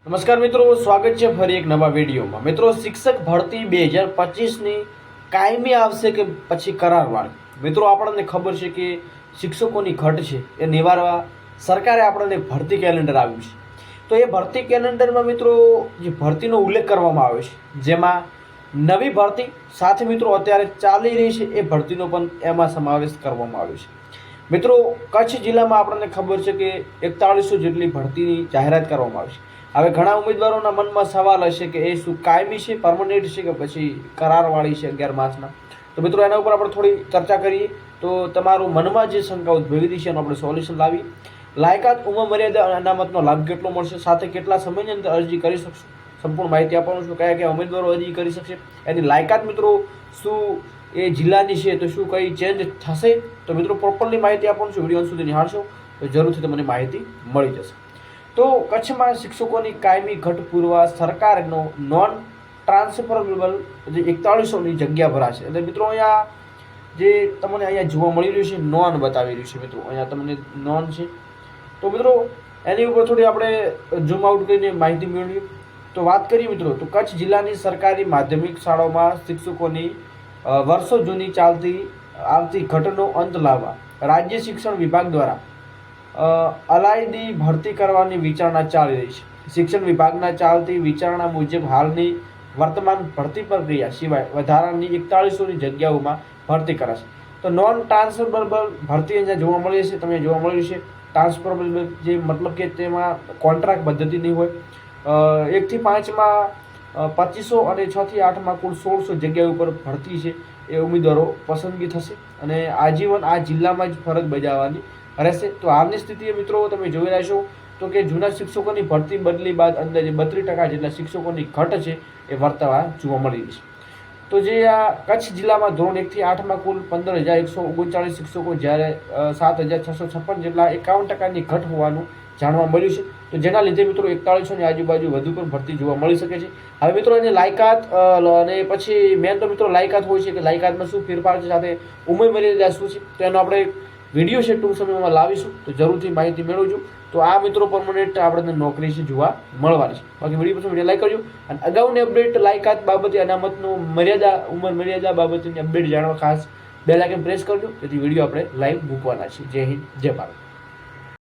નમસ્કાર મિત્રો, સ્વાગત છે ફરી એક નવા વિડીયોમાં। મિત્રો, શિક્ષક ભરતી 2025ની કાયમી આવશે કે પછી કરારવાળી? મિત્રો, આપણને ખબર છે કે શિક્ષકોની ઘટ છે એ નિવારવા સરકારે આપણને ભરતી કેલેન્ડર આવ્યું છે। તો એ ભરતી કેલેન્ડરમાં મિત્રો જે ભરતીનો ઉલ્લેખ કરવામાં આવ્યો છે, જેમાં નવી ભરતી સાથે મિત્રો અત્યારે ચાલી રહી છે એ ભરતીનો પણ એમાં સમાવેશ કરવામાં આવ્યો છે। મિત્રો, કચ્છ જિલ્લામાં આપણને ખબર છે કે 4100 જેટલી ભરતીની જાહેરાત કરવામાં આવી છે। હવે ઘણા ઉમેદવારોના મનમાં સવાલ હશે કે એ શું કાયમી છે, પરમનન્ટ છે કે પછી કરારવાળી છે 11 માસના? તો મિત્રો એના ઉપર આપણે થોડી ચર્ચા કરીએ તો તમારું મનમાં જે શંકા ઉદ્ભવી છે એનું આપણે સોલ્યુશન લાવીએ। લાયકાત, ઉંમર મર્યાદા અને અનામતનો લાભ કેટલો મળશે, સાથે કેટલા સમયની અંદર અરજી કરી શકશો, સંપૂર્ણ માહિતી આપવાનું છું। કયા કયા ઉમેદવારો અરજી કરી શકશે, એની લાયકાત મિત્રો શું એ જિલ્લાની છે તો શું કઈ ચેન્જ થશે, તો મિત્રો પ્રોપરલી માહિતી આપવાનું છું। વિડીયો સુધી નિહાળશો તો જરૂરથી તમને માહિતી મળી જશે। તો કચ્છમાં શિક્ષકોની કાયમી ઘટ પૂરવા સરકારનો નોન ટ્રાન્સફરેબલ જે 4100ની જગ્યા ભરાશે। એટલે મિત્રો અહીંયા જે તમને અહીંયા જોવા મળી રહ્યું છે નોન બતાવી રહ્યું છે મિત્રો, અહીંયા તમને નોન છે। તો મિત્રો એની ઉપર થોડી આપણે ઝૂમ આઉટ કરીને માહિતી મેળવીએ તો વાત કરીએ મિત્રો તો કચ્છ જિલ્લાની સરકારી માધ્યમિક શાળાઓમાં શિક્ષકોની વર્ષો જૂની આવતી ઘટનો અંત લાવવા રાજ્ય શિક્ષણ વિભાગ દ્વારા અલાયદી ભરતી કરવાની વિચારણા ચાલી રહી છે। શિક્ષણ વિભાગના ચાલતી વિચારણા મુજબ હાલની વર્તમાન ભરતી પ્રક્રિયા સિવાય વધારાની 4100ની જગ્યાઓમાં ભરતી કરાશે। તો નોન ટ્રાન્સફરેબલ ભરતી અહીંયા જોવા મળી છે, તમને જોવા મળ્યું છે। ટ્રાન્સફરેબલ જે મતલબ કે તેમાં કોન્ટ્રાક્ટ પદ્ધતિ નહીં હોય। 1 થી 5માં 2500 અને 6 થી 8માં કુલ 1600 જગ્યા ઉપર ભરતી છે એ ઉમેદવારો પસંદગી થશે અને આજીવન આ જિલ્લામાં જ ફરજ બજાવવાની રહેશે। તો હાલની સ્થિતિએ મિત્રો તમે જોઈ રહ્યા છો તો કે જૂના શિક્ષકોની ભરતી બદલી બાદ અંદાજે 32% જેટલા શિક્ષકોની ઘટ છે એ વર્તવા જોવા મળી રહી છે। તો જે આ કચ્છ જિલ્લામાં ધોરણ 1 થી 8માં કુલ 15139 શિક્ષકો, જ્યારે 7656 જેટલા 51%ની ઘટ હોવાનું જાણવા મળ્યું છે। તો જેના લીધે મિત્રો 4100ની આજુબાજુ વધુ પણ ભરતી જોવા મળી શકે છે। હવે મિત્રો એની લાયકાત અને પછી મેન તો મિત્રો લાયકાત હોય છે કે લાયકાતમાં શું ફેરફાર છે, સાથે ઉંમર મર્યાદા શું છે, તો એનો આપણે વિડીયો છે ટૂંક સમયમાં લાવીશું, તો જરૂરથી માહિતી મેળવજો। તો આ મિત્રો પરમનન્ટ આપણને નોકરી છે જોવા મળવાની છે। બાકી વિડીયો પછી વિડીયો લાઈક કરજો અને અગાઉની અપડેટ લાયકાત બાબતે, અનામતનો મર્યાદા, ઉંમર મર્યાદા બાબતની અપડેટ જાણવા ખાસ બેલ આઇકન પ્રેસ કરજો, તેથી વિડીયો આપણે લાઈવ મૂકવાના છે। જય હિન્દ, જય ભારત।